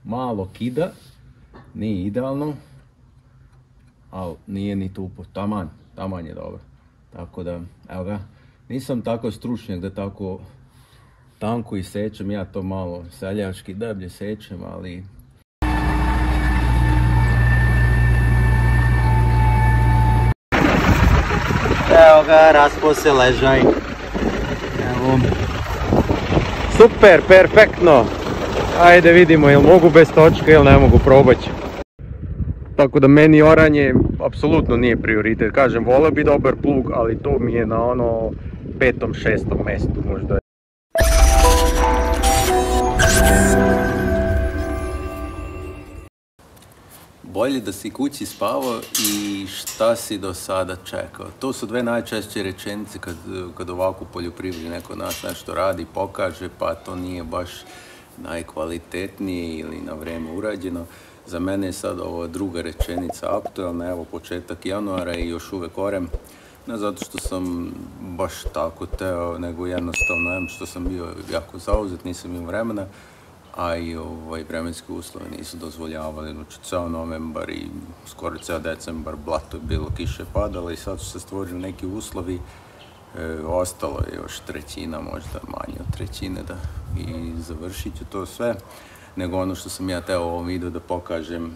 malo kida, nije idealno, ali nije ni tupo, taman je dobro. Tako da, evo ga, nisam tako stručnjak da tako tanko isečem, ja to malo seljački deblje sečem, ali... Evo ga, raspo se ležaj. Evo. Super, perfektno. Ajde vidimo, jel mogu bez točke ili ne mogu, probat ću. Tako da meni oranje apsolutno nije prioritet. Kažem, volio bi dobar plug, ali to mi je na ono 5., 6. mjestu možda. Bolje da si kući spavao i šta si do sada čekao. To su dve najčešće rečenice kad ovako poljoprivrednik neko od nas nešto radi, pokaže, pa to nije baš najkvalitetnije ili na vrijeme urađeno. Za mene je sad ovo druga rečenica aktualna, evo početak januara i još uvijek orem. Ne zato što sam baš tako teo, nego jednostavno što sam bio jako zauzet, nisam imao vremena, a i vremenski uslovi nisu dozvoljavali. Znači, ceo novembar i skoro ceo decembar blato je bilo, kiše padalo i sad su se stvorili neki uslovi. Ostalo je još trećina, možda manje od trećine i završit ću to sve. Nego ono što sam ja teo u ovom videu da pokažem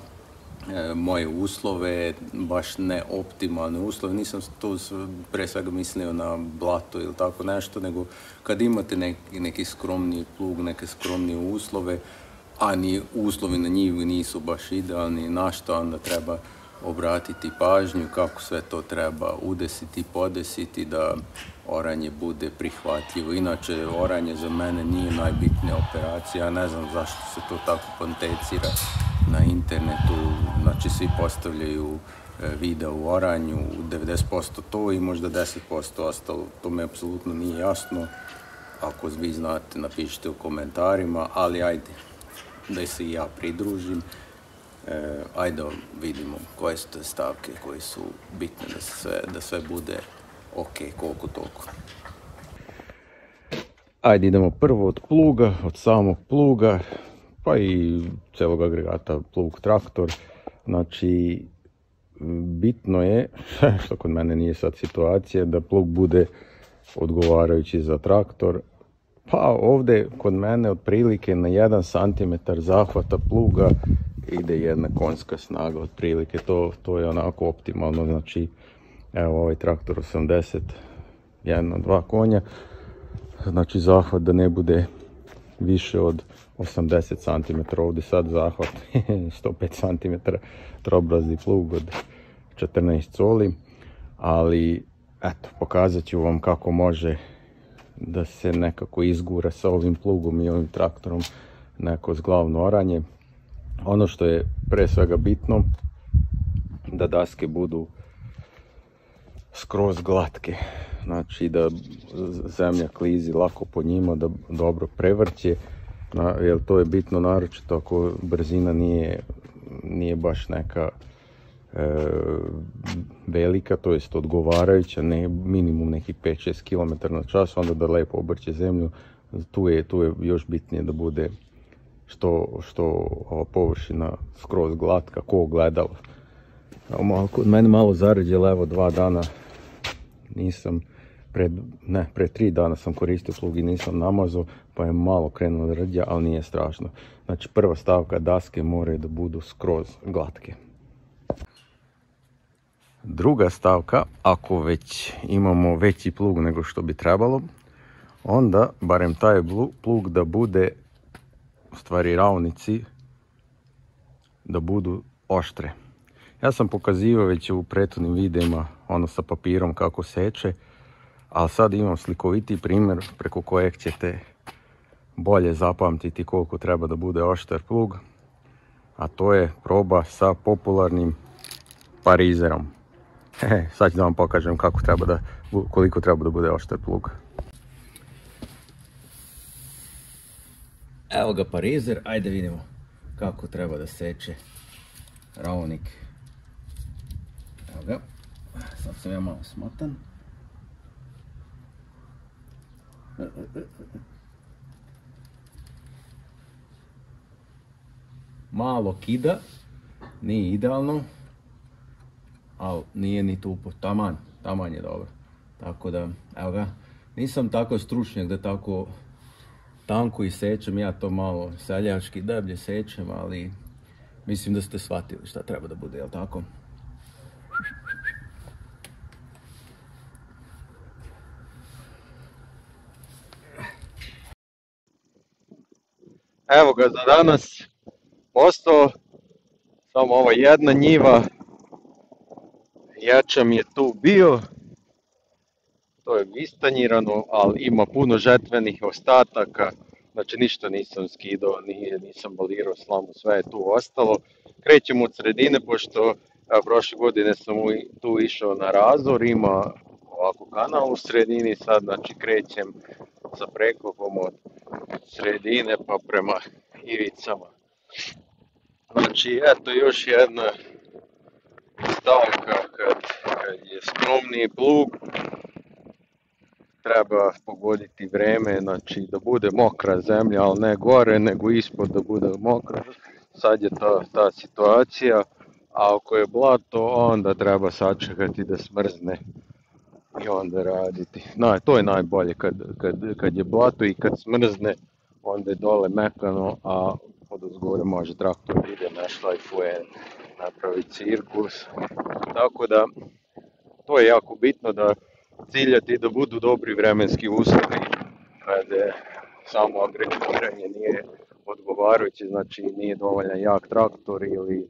moje uslove, baš ne optimalne uslove. Nisam tu pre svega mislio na blato ili tako nešto, nego kad imate neki skromniji plug, neke skromnije uslove, a ni uslovi na njivi nisu baš idealni, na što onda treba obratiti pažnju, kako sve to treba udesiti, podesiti da oranje bude prihvatljivo. Inače, oranje za mene nije najbitnija operacija, ja ne znam zašto se to tako pontecira na internetu. Znači, svi postavljaju video u oranju, 90% to i možda 10% ostalo. To me apsolutno nije jasno. Ako vi znate, napišite u komentarima, ali ajde, da se i ja pridružim. Ajde vidimo koje su te stavke koje su bitne da sve bude ok, koliko toliko. Ajde idemo prvo od pluga, od samog pluga, pa i celog agregata plug traktor. Znači, bitno je, što kod mene nije sad situacija, da plug bude odgovarajući za traktor. Pa ovdje kod mene otprilike na 1 cm zahvata pluga ide 1 konjska snaga otprilike, to je onako optimalno. Znači, evo ovaj traktor 81-2 konja, znači zahvat da ne bude više od 80 cm, ovdje sad zahvat 105 cm, trobrazni plug od 14 coli, ali eto, pokazat ću vam kako može da se nekako izgura sa ovim plugom i ovim traktorom neko zglavno oranje. Ono što je pre svega bitno, da daske budu skroz glatke, znači da zemlja klizi lako po njima, da dobro prevrće, jer to je bitno naročito ako brzina nije baš neka velika, to jest odgovarajuća, ne minimum nekih 5-6 km na čas, onda da lepo obrće zemlju. Tu je još bitnije da bude što ova površina skroz glatka, ko ogledalo. Kod mene malo zaređelo, evo 2 dana nisam, pre 3 dana sam koristio plug i nisam namazao, pa je malo krenulo da rđa, ali nije strašno. Znači, prva stavka, daske moraju da budu skroz glatke. Druga stavka, ako već imamo veći plug nego što bi trebalo, onda barem taj plug da bude, u stvari ravnici, da budu oštre. Ja sam pokazivao već u prethodnim videima ono sa papirom kako seče, ali sad imam slikoviti primjer preko kojeg ćete bolje zapamtiti koliko treba da bude oštar plug, a to je proba sa popularnim parizerom. Sad ću da vam pokažem koliko treba da bude oštar plug. Evo ga parizer, ajde vidimo kako treba da seče ravnik. Evo ga, sad sam ja malo smotan. malo kida, nije idealno, ali nije ni tupo, taman je dobro. Tako da, evo ga, nisam tako stručnjak da tako tanko i sečem, ja to malo seljački deblje sečem, ali mislim da ste shvatili šta treba da bude, jel tako? Evo ga za danas, ostao samo ova jedna njiva, jača mi je tu bio, to je istanjirano, ali ima puno žetvenih ostataka, znači ništa nisam skidao, nisam balirao slamu, sve je tu ostalo. Krećemo od sredine, pošto prošle godine sam tu išao na razor, ima ovako kanal u sredini, sad znači krećem sa prekopom od sredine pa prema ivicama. Znači eto još jedna stavka kad je skromniji plug, treba pogoditi vreme, znači da bude mokra zemlja, ali ne gore nego ispod da bude mokra. Sad je ta situacija, a ako je blato onda treba sačekati da smrzne i onda raditi. To je najbolje kad je blato i kad smrzne, onda je dole mekano, a odozgore može traktor ide na šlajfuje, napravi cirkus. Tako da to je jako bitno da ciljati da budu dobri vremenski uslovi, kad samo agregatiranje nije odgovarajuće, znači nije dovoljan jak traktor ili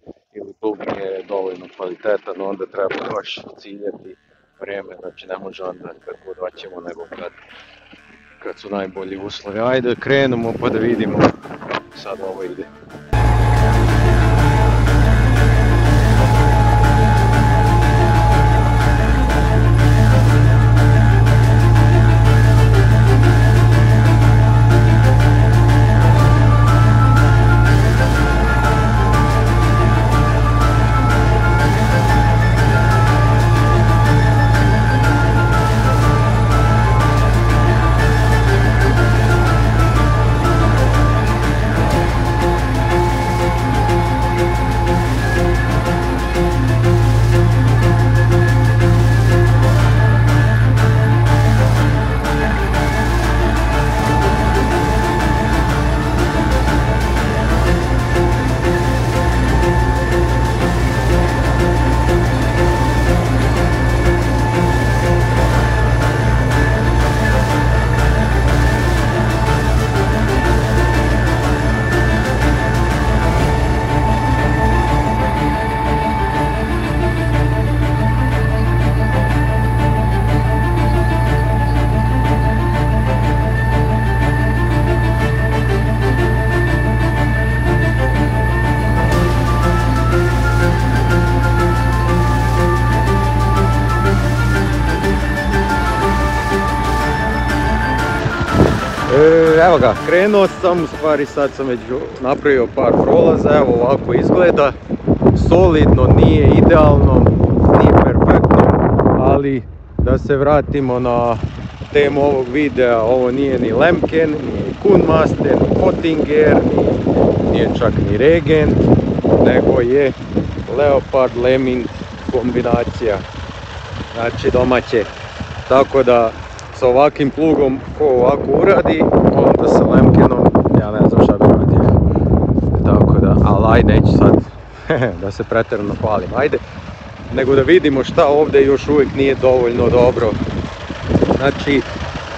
plug nije dovoljno kvalitetan, onda treba baš ciljati vrijeme, znači ne može onda kad god hoćemo nego kad su najbolji uslovi. Ajde krenemo pa da vidimo sad ovo ide. Evo ga, krenuo sam, u stvari sad sam već napravio par prolaza, evo ovako izgleda, solidno, nije idealno, nije perfektno, ali da se vratimo na temu ovog videa, ovo nije ni Lemken, ni Kunmaster, ni Pottinger, nije čak ni Regent, nego je Leopard Lemming kombinacija, znači domaće, tako da sa ovakvim plugom ko ovako uradi, onda sa Lemkenom, ja ne znam šta bi radio. Tako da, ali ajde, neću sad da se pretjerano hvalim, ajde. Nego da vidimo šta ovdje još uvijek nije dovoljno dobro. Znači,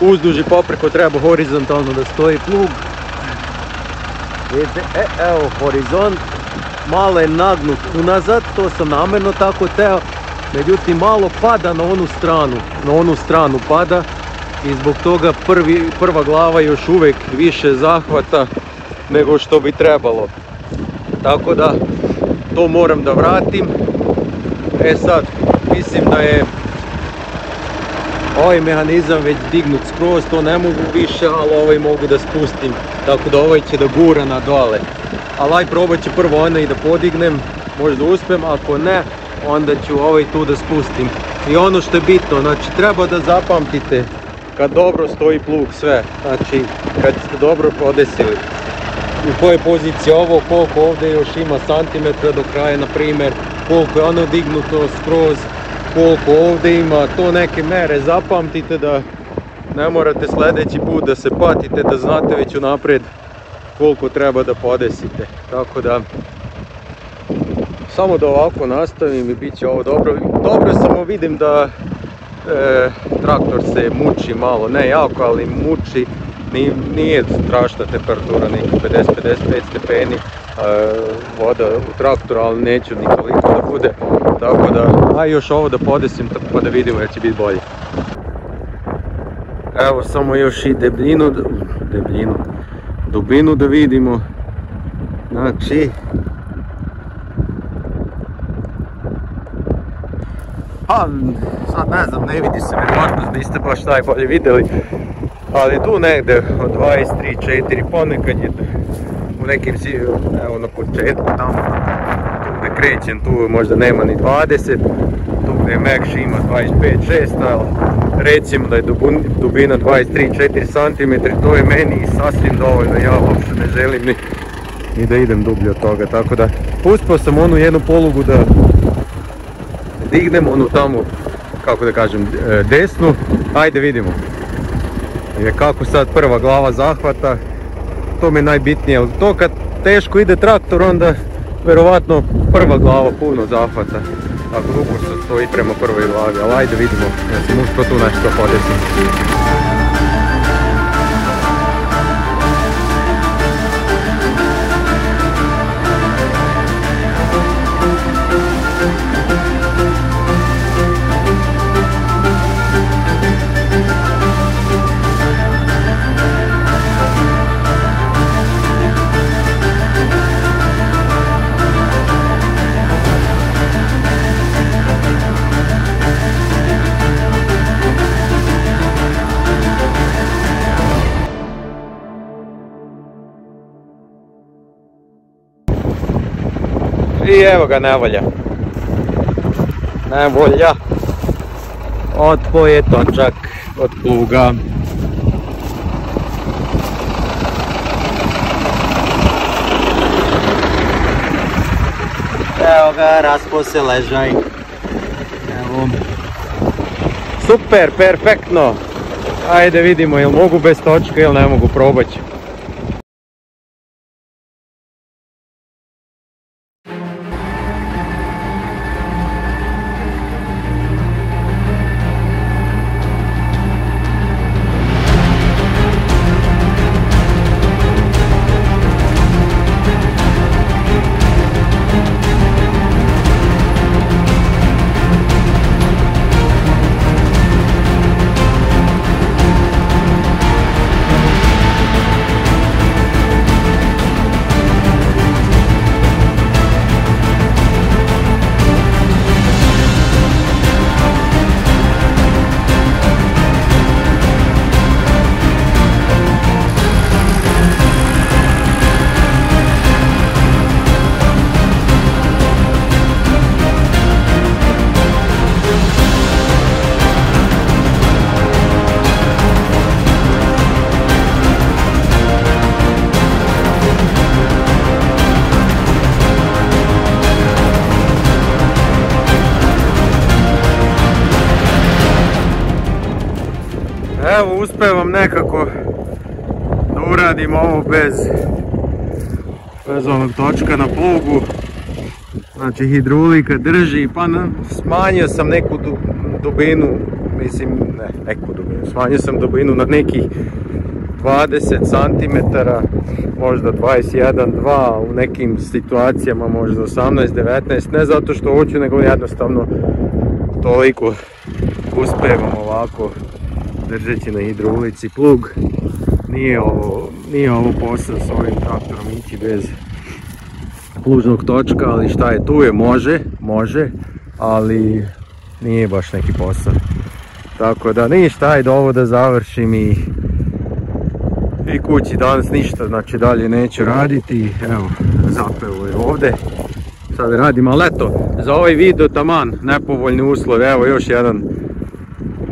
uzduž i popreko treba horizontalno da stoji plug. Vidite, evo horizont, malo je nagnut unazad, to sam namjerno tako teo. Međutim, malo pada na onu stranu pada. I zbog toga prva glava još uvijek više zahvata nego što bi trebalo. Tako da to moram da vratim. Sad mislim da je ovaj mehanizam već dignut skroz, to ne mogu više, ali ovaj mogu da spustim. Tako da ovaj će da gura na dole. Ali aj probat ću prvo onaj da podignem, možda uspijem, ako ne onda ću ovaj tu da spustim. I ono što je bitno, znači treba da zapamtite kad dobro stoji plug sve, znači kad ste dobro podesili. u kojoj poziciji ovo, koliko ovdje još ima santimetra do kraja, na primjer, koliko je ono dignuto skroz, koliko ovdje ima, to neke mere zapamtite da ne morate sljedeći put da se patite, da znate već unaprijed koliko treba da podesite. Tako da, samo da ovako nastavim i bit će ovo dobro. Dobro, samo vidim da traktor se muči malo, ne jako, ali muči. Nije strašna temperatura, neki 50-55 stepeni voda u traktoru, ali neću ni toliko da bude. Tako da, aj još ovo da podesim pa da vidimo jer će biti bolje. Evo samo još i dubinu da vidimo. Znači, sad ne znam, ne vidi se, vjerojatno niste baš najbolje vidjeli, ali tu negdje od 23-4, ponekad je u nekim, evo na početku tamo, tu gdje krećem, tu možda nema ni 20, tu gdje je mekši ima 25-6, ali recimo da je dubina 23-4 cm, to je meni sasvim dovoljno, ja uopšte ne želim ni da idem dublje od toga, tako da uspio sam onu jednu polugu da dignem, onu tamo, kako da kažem, desnu, ajde vidimo. Kako sad prva glava zahvata, to mi je najbitnije, to kad teško ide traktor onda vjerovatno prva glava puno zahvata, ako uporno stoji prema prvoj glavi, ali ajde vidimo, ja sam uspio tu nešto podesiti. I evo ga, nevolja. Nevolja. Otpo je točak od pluga. Evo ga, raspo se ležaj. Evo. Super, perfektno. Ajde vidimo, jel mogu bez točka ili ne mogu, probat ću. Evo, uspevam nekako da uradim ovo bez onog točka na plugu. Znači hidrolika drži, pa smanjio sam neku dubinu, mislim, ne neku dubinu, smanjio sam dubinu na nekih 20 cm, možda 21, 2, u nekim situacijama možda 18, 19, ne zato što hoću, nego jednostavno toliko uspevam ovako držeći na hidrolici plug. Nije ovo posao s ovim traktorom ići bez plužnog točka, ali šta je tu je, može, ali nije baš neki posao. Tako da ništa, ajde ovo da završim i kući. Danas ništa, znači dalje neću raditi. Evo, zapeo je ovdje. Sad radim, ali eto, za ovaj video taman, nepovoljni uslov. Evo još jedan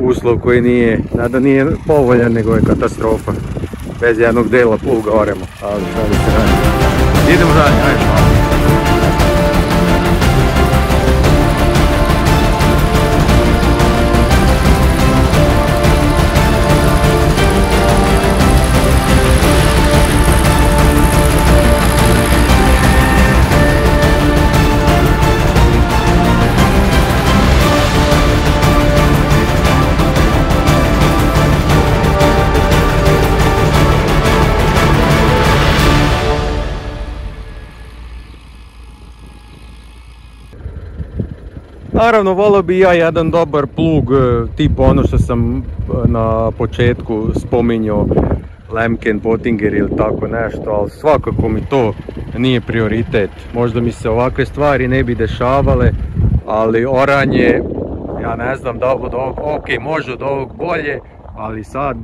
uslov koji nije povoljan, nego je katastrofa. Bez jednog dela pluga oremo, ali šta da se radi. Idemo dalje, ajde. Naravno, volio bi ja jedan dobar plug, tipa ono što sam na početku spominjao, Lemken, Pottinger ili tako nešto, ali svakako mi to nije prioritet. Možda mi se ovakve stvari ne bi dešavale, ali oranje, ja ne znam da od ovog, ok, može od ovog bolje, ali sad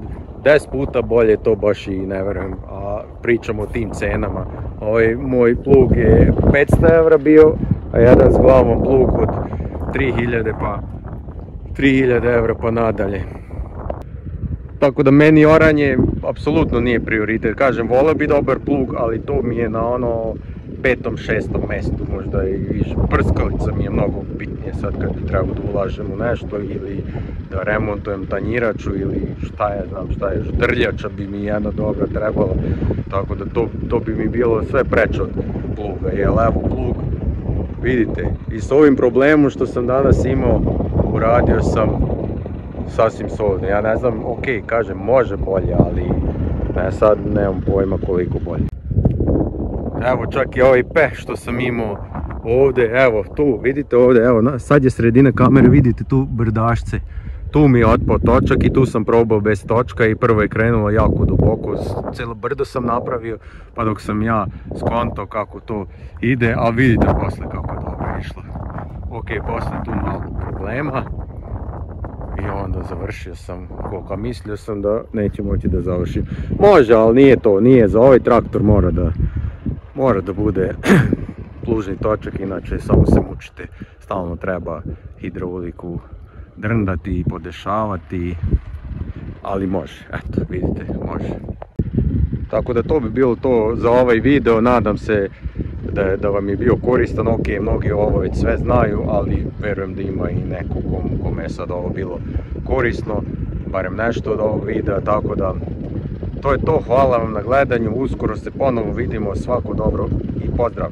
10 puta bolje to baš i ne verujem, a pričamo o tim cenama. Ovaj moj plug je 500 eura bio, a jedan s glavom plug od 3000 eura pa nadalje. Tako da meni oranje apsolutno nije prioritet. Kažem, volio bi dobar plug, ali to mi je na ono 5., 6. mjestu, možda i više. Prskalica mi je mnogo bitnije sad kad bi trebao da ulažem u nešto ili da remontujem tanjiraču ili šta je, ždrljača bi mi jedna dobra trebala. Tako da to bi mi bilo sve preče od pluga, jer evo plug, vidite, i s ovim problemom što sam danas imao, uradio sam sasvim solidno. Ja ne znam, ok, kažem, može bolje, ali ne, sad nemam pojma koliko bolje. Evo čak i ovaj peh što sam imao ovdje, evo tu, vidite ovdje, evo sad je sredina kamere, vidite tu brdašce. Tu mi je otpao točak i tu sam probao bez točka i prvo je krenulo jako duboko, cijelo brdo sam napravio, pa dok sam ja skontao kako to ide, ali vidite posle kako je dobro išlo. Ok, posle tu malo problema i onda završio sam koliko, mislio sam da neće moći da završim. Može, ali nije to, nije, za ovaj traktor mora da bude plužni točak, inače samo se mučite, stalno treba hidrauliku drndati i podešavati, ali može, eto vidite, može. Tako da to bi bilo to za ovaj video, nadam se da vam je bio koristan. Ok, mnogi ovo već sve znaju, ali verujem da ima i neko kome je sad ovo bilo korisno, barem nešto od ovog videa, tako da to je to, hvala vam na gledanju, uskoro se ponovo vidimo, svako dobro i pozdrav!